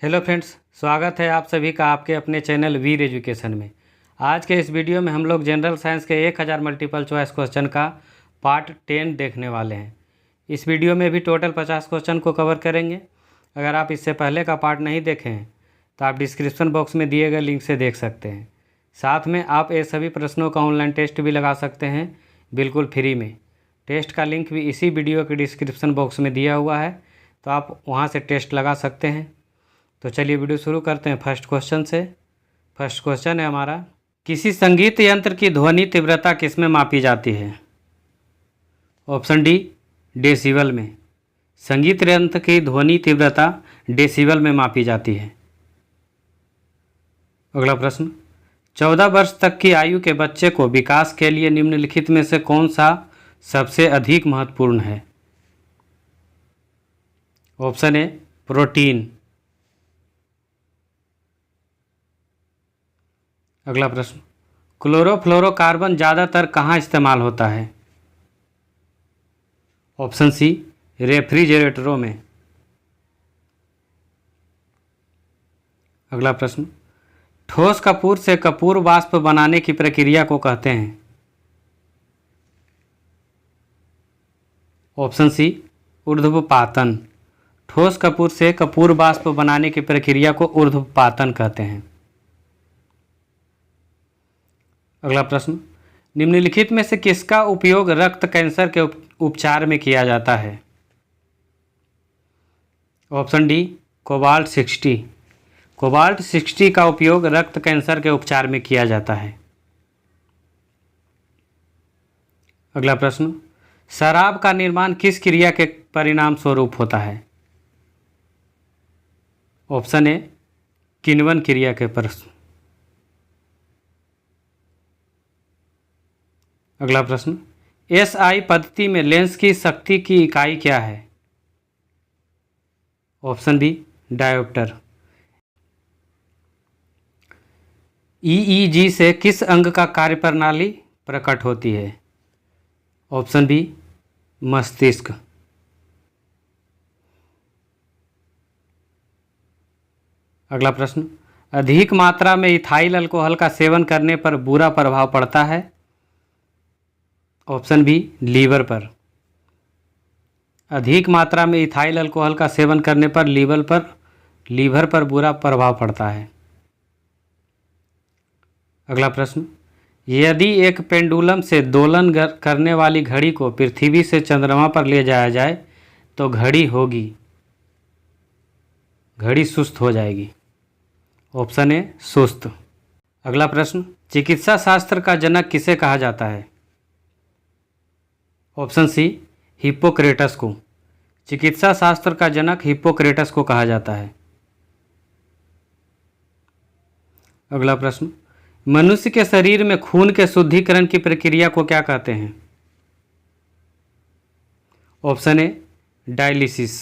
Hello friends, स्वागत है आप सभी का आपके अपने चैनल वीर एजुकेशन में। आज के इस वीडियो में हम लोग जनरल साइंस के 1000 मल्टीपल चॉइस क्वेश्चन का पार्ट 10 देखने वाले हैं। इस वीडियो में भी टोटल 50 क्वेश्चन को कवर करेंगे। अगर आप इससे पहले का पार्ट नहीं देखे हैं तो आप डिस्क्रिप्शन बॉक्स में दिए गए लिंक से देख सकते हैं। साथ में आप ये सभी प्रश्नों का ऑनलाइन टेस्ट भी लगा सकते हैं बिल्कुल फ्री में। टेस्ट का लिंक भी इसी वीडियो के डिस्क्रिप्शन बॉक्स में दिया हुआ है, तो आप वहाँ से टेस्ट लगा सकते हैं। तो चलिए वीडियो शुरू करते हैं फर्स्ट क्वेश्चन से। फर्स्ट क्वेश्चन है हमारा, किसी संगीत यंत्र की ध्वनि तीव्रता किसमें मापी जाती है? ऑप्शन डी, डेसिबल में। संगीत यंत्र की ध्वनि तीव्रता डेसिबल में मापी जाती है। अगला प्रश्न, 14 वर्ष तक की आयु के बच्चे को विकास के लिए निम्नलिखित में से कौन सा सबसे अधिक महत्वपूर्ण है? ऑप्शन ए, प्रोटीन। अगला प्रश्न, क्लोरोफ्लोरोकार्बन ज़्यादातर कहाँ इस्तेमाल होता है? ऑप्शन सी, रेफ्रिजरेटरों में। अगला प्रश्न, ठोस कपूर से कपूर वाष्प बनाने की प्रक्रिया को कहते हैं? ऑप्शन सी, ऊर्ध्वपातन। ठोस कपूर से कपूर वाष्प बनाने की प्रक्रिया को ऊर्ध्वपातन कहते हैं। अगला प्रश्न, निम्नलिखित में से किसका उपयोग रक्त कैंसर के उपचार में किया जाता है? Option D, cobalt 60। कोबाल्ट 60 का उपयोग रक्त कैंसर के उपचार में किया जाता है। अगला प्रश्न, शराब का निर्माण किस क्रिया के परिणाम स्वरूप होता है? ऑप्शन ए, किण्वन क्रिया के प्रश्न। अगला प्रश्न, एसआई पद्धति में लेंस की शक्ति की इकाई क्या है? Option B, dioptre. ईईजी से किस अंग का कार्यप्रणाली प्रकट होती है? ऑप्शन बी, मस्तिष्क। अगला प्रश्न, अधिक मात्रा में इथाइल अल्कोहल का सेवन करने पर बुरा प्रभाव पड़ता है? ऑप्शन बी, लीवर पर। अधिक मात्रा में इथाइल अल्कोहल का सेवन करने पर लीवर पर बुरा प्रभाव पड़ता है। अगला प्रश्न, यदि एक पेंडुलम से दोलन करने वाली घड़ी को पृथ्वी से चंद्रमा पर ले जाया जाए तो घड़ी सुस्त हो जाएगी। ऑप्शन ए, सुस्त। अगला प्रश्न, चिकित्सा शास्त्र का जनक किसे कहा जाता है? ऑप्शन सी, हिप्पोक्रेटस को। चिकित्सा शास्त्र का जनक हिप्पोक्रेटस को कहा जाता है। अगला प्रश्न, मनुष्य के शरीर में खून के शुद्धिकरण की प्रक्रिया को क्या कहते हैं? Option A, dialysis.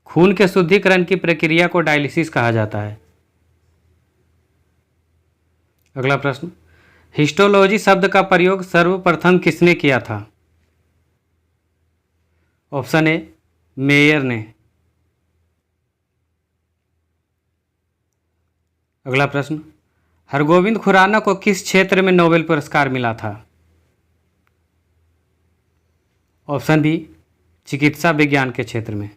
खून के शुद्धिकरण की प्रक्रिया को डायलिसिस कहा जाता है। अगला प्रश्न, हिस्टोलॉजी शब्द का प्रयोग सर्वप्रथम किसने किया था? ऑप्शन ए, मेयर ने। अगला प्रश्न, हरगोविंद खुराना को किस क्षेत्र में नोबेल पुरस्कार मिला था? ऑप्शन बी, चिकित्सा विज्ञान के क्षेत्र में।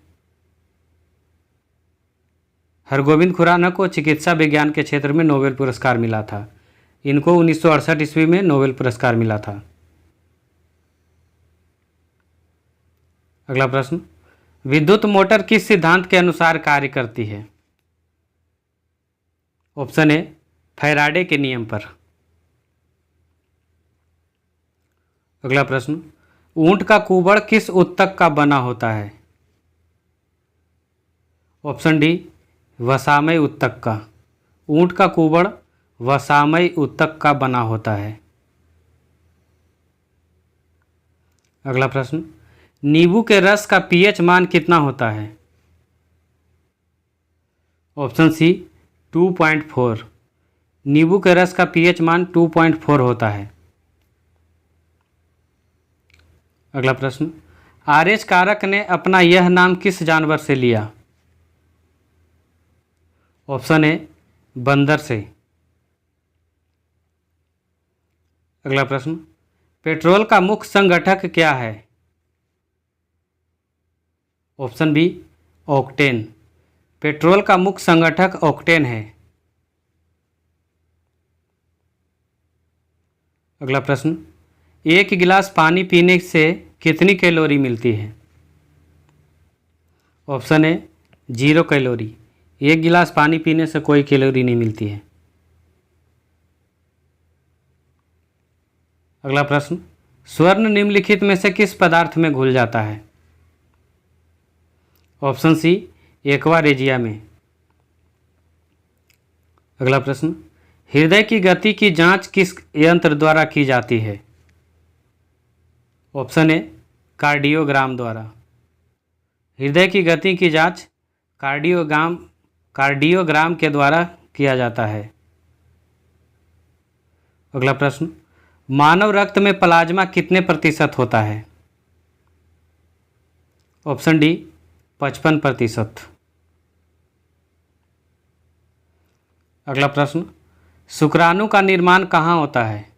हरगोविंद खुराना को चिकित्सा विज्ञान के क्षेत्र में नोबेल पुरस्कार मिला था। इनको 1968 ईस्वी में नोबेल पुरस्कार मिला था। अगला प्रश्न, विद्युत मोटर किस सिद्धांत के अनुसार कार्य करती है? ऑप्शन ए, फैराडे के नियम पर। अगला प्रश्न, ऊंट का कुबड़ किस उत्तक का बना होता है? ऑप्शन डी, वसामय उत्तक का। ऊंट का कुबड़ वसामय उत्तक का बना होता है। अगला प्रश्न, नींबू के रस का पीएच मान कितना होता है? Option c, 2.4। नींबू के रस का पीएच मान 2.4 होता है। अगला प्रश्न, आरएच कारक ने अपना यह नाम किस जानवर से लिया? ऑप्शन ए बंदर से। अगला प्रश्न, पेट्रोल का मुख्य संगठक क्या है? Option B octane. पेट्रोल का मुख्य संगठक ऑक्टेन है। अगला प्रश्न, एक गिलास पानी पीने से कितनी कैलोरी मिलती है? ऑप्शन ए 0 कैलोरी। एक गिलास पानी पीने से कोई कैलोरी नहीं मिलती है। अगला प्रश्न, स्वर्ण निम्नलिखित में से किस पदार्थ में घुल जाता है? ऑप्शन सी एक्वा रेजिया में। अगला प्रश्न, हृदय की गति की जांच किस यंत्र द्वारा की जाती है? ऑप्शन ए कार्डियोग्राम द्वारा। हृदय की गति की जांच कार्डियोग्राम के द्वारा किया जाता है। अगला प्रश्न, मानव रक्त में प्लाज्मा कितने प्रतिशत होता है? Option D 55%। अगला प्रश्न, शुक्राणु का निर्माण कहाँ होता है?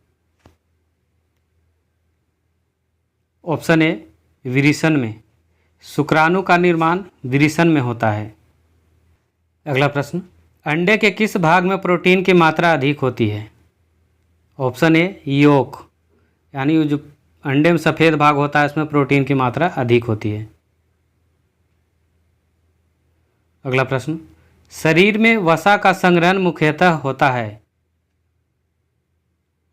ऑप्शन ए विरिसन में। शुक्राणु का निर्माण विरिसन में होता है। अगला प्रश्न, अंडे के किस भाग में प्रोटीन की मात्रा अधिक होती है? ऑप्शन ए योक, यानी जो अंडे में सफ़ेद भाग होता है इसमें प्रोटीन की मात्रा अधिक होती है। अगला प्रश्न, शरीर में वसा का संग्रहण मुख्यतः होता है?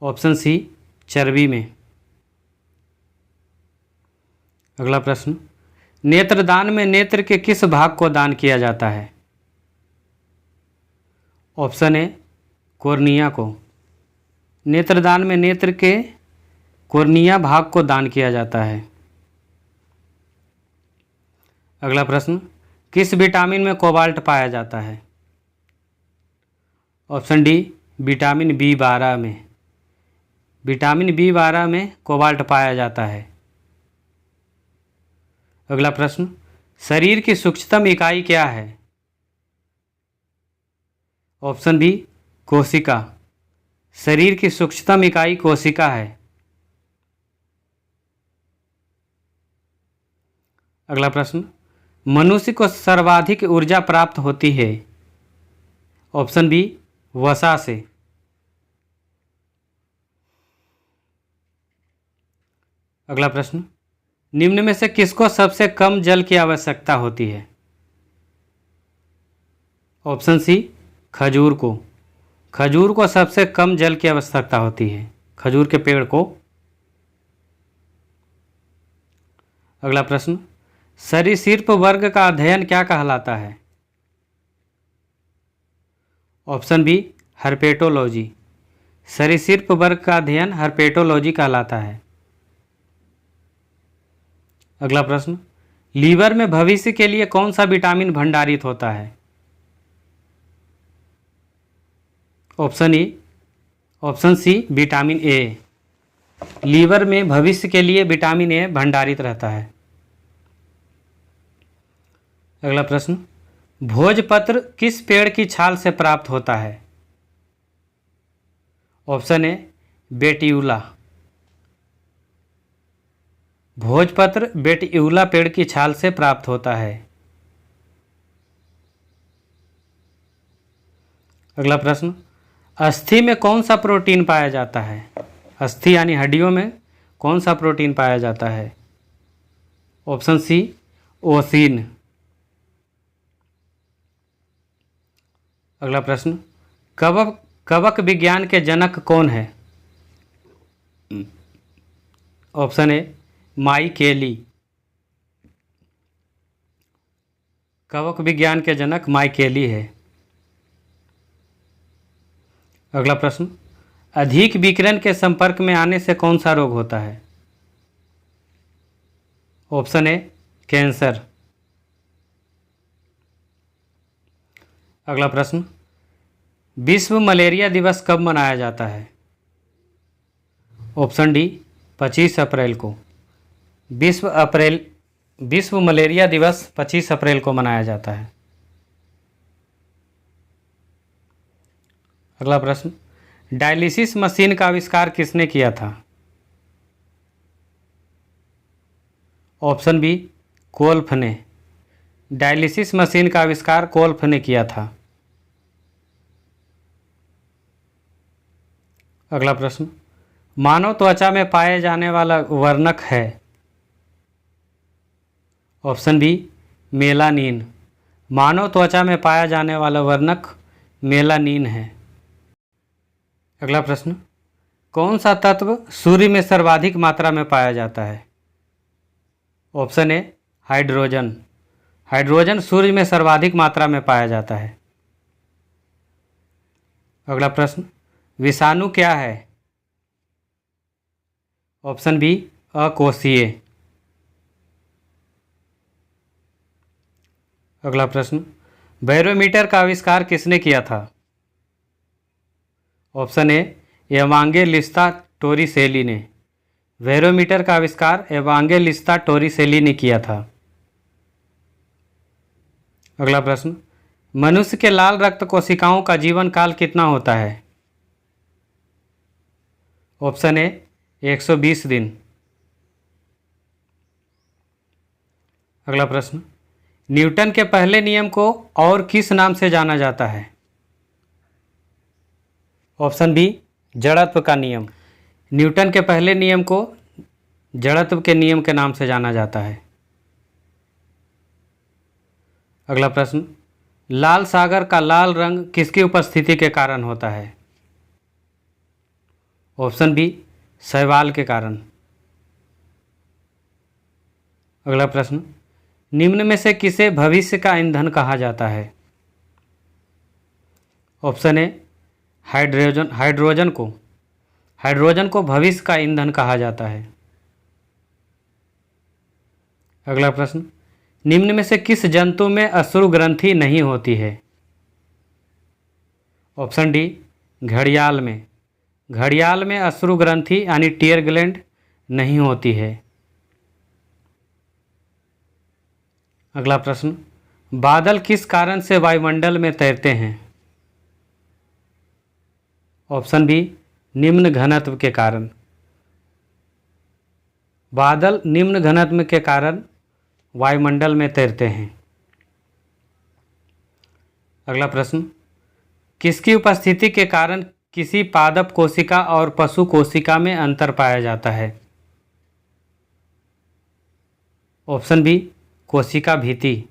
ऑप्शन सी चर्बी में। अगला प्रश्न, नेत्रदान में नेत्र के किस भाग को दान किया जाता है? ऑप्शन ए कोर्निया को। नेत्रदान में नेत्र के कोर्निया भाग को दान किया जाता है। अगला प्रश्न, किस विटामिन में कोबाल्ट पाया जाता है? ऑप्शन डी विटामिन B12 में। विटामिन B12 में कोबाल्ट पाया जाता है। अगला प्रश्न, शरीर की सूक्ष्मतम इकाई क्या है? ऑप्शन बी कोशिका। शरीर की सूक्ष्मतम इकाई कोशिका है। अगला प्रश्न, मनुष्य को सर्वाधिक ऊर्जा प्राप्त होती है? ऑप्शन बी वसा से। अगला प्रश्न, निम्न में से किसको सबसे कम जल की आवश्यकता होती है? ऑप्शन सी खजूर को। खजूर को सबसे कम जल की आवश्यकता होती है, खजूर के पेड़ को। अगला प्रश्न, सरीसृप वर्ग का अध्ययन क्या कहलाता है? Option b herpetology. सरीसृप वर्ग का अध्ययन हर्पेटोलॉजी कहलाता है। अगला प्रश्न, लीवर में भविष्य के लिए कौन सा विटामिन भंडारित होता है? Option c vitamin a. Liver में भविष्य के लिए विटामिन ए भंडारित रहता है। अगला प्रश्न, भोजपत्र किस पेड़ की छाल से प्राप्त होता है? Option A betula. भोजपत्र बेटियुला पेड़ की छाल से प्राप्त होता है। अगला प्रश्न, अस्थि में कौन सा प्रोटीन पाया जाता है? अस्थि यानी हड्डियों में कौन सा प्रोटीन पाया जाता है? ऑप्शन सी ओसिन। अगला प्रश्न, कवक विज्ञान के जनक कौन है? Option A Micheli. कवक विज्ञान के जनक माइकेली है। अगला प्रश्न, अधिक विकिरण के संपर्क में आने से कौन सा रोग होता है? ऑप्शन ए कैंसर। अगला प्रश्न, विश्व मलेरिया दिवस कब मनाया जाता है? ऑप्शन डी 25 अप्रैल को। विश्व मलेरिया दिवस 25 अप्रैल को मनाया जाता है। अगला प्रश्न, डायलिसिस मशीन का आविष्कार किसने किया था? ऑप्शन बी, कोल्फ ने। डायलिसिस मशीन का आविष्कार कोल्फ ने किया था। अगला प्रश्न, मानव त्वचा में पाए जाने वाला वर्णक है? Option B, melanin. मानव त्वचा में पाया जाने वाला वर्णक मेलानिन है। अगला प्रश्न, कौन सा तत्व सूर्य में सर्वाधिक मात्रा में पाया जाता है? ऑप्शन ए, हाइड्रोजन। हाइड्रोजन सूर्य में सर्वाधिक मात्रा में पाया जाता है। अगला प्रश्न, विषाणु क्या है? ऑप्शन बी, अकोषीय। अगला प्रश्न, बैरोमीटर का आविष्कार किसने किया था? ऑप्शन ए, एवांजेलिस्ता टोरिसेली ने। बैरोमीटर का आविष्कार एवांजेलिस्ता टोरिसेली ने किया था। अगला प्रश्न, मनुष्य के लाल रक्त कोशिकाओं का जीवन काल कितना होता है? ऑप्शन ए, 120 दिन। अगला प्रश्न, न्यूटन के पहले नियम को और किस नाम से जाना जाता है? ऑप्शन बी, जड़त्व का नियम। न्यूटन के पहले नियम को जड़त्व के नियम के नाम से जाना जाता है। अगला प्रश्न, लाल सागर का लाल रंग किसकी उपस्थिति के कारण होता है? ऑप्शन बी, शैवाल के कारण। अगला प्रश्न, निम्न में से किसे भविष्य का ईंधन कहा जाता है? ऑप्शन ए, हाइड्रोजन को भविष्य का ईंधन कहा जाता है। अगला प्रश्न, निम्न में से किस जंतु में अश्रु ग्रंथि नहीं होती है? ऑप्शन डी, घड़ियाल में अश्रु ग्रंथि यानी टीयर ग्लैंड नहीं होती है। अगला प्रश्न, बादल किस कारण से वायुमंडल में तैरते हैं? ऑप्शन बी, निम्न घनत्व के कारण। बादल निम्न घनत्व के कारण वायुमंडल में तैरते हैं। अगला प्रश्न, किसकी उपस्थिति के कारण किसी पादप कोशिका और पशु कोशिका में अंतर पाया जाता है? ऑप्शन बी, कोशिका भित्ति।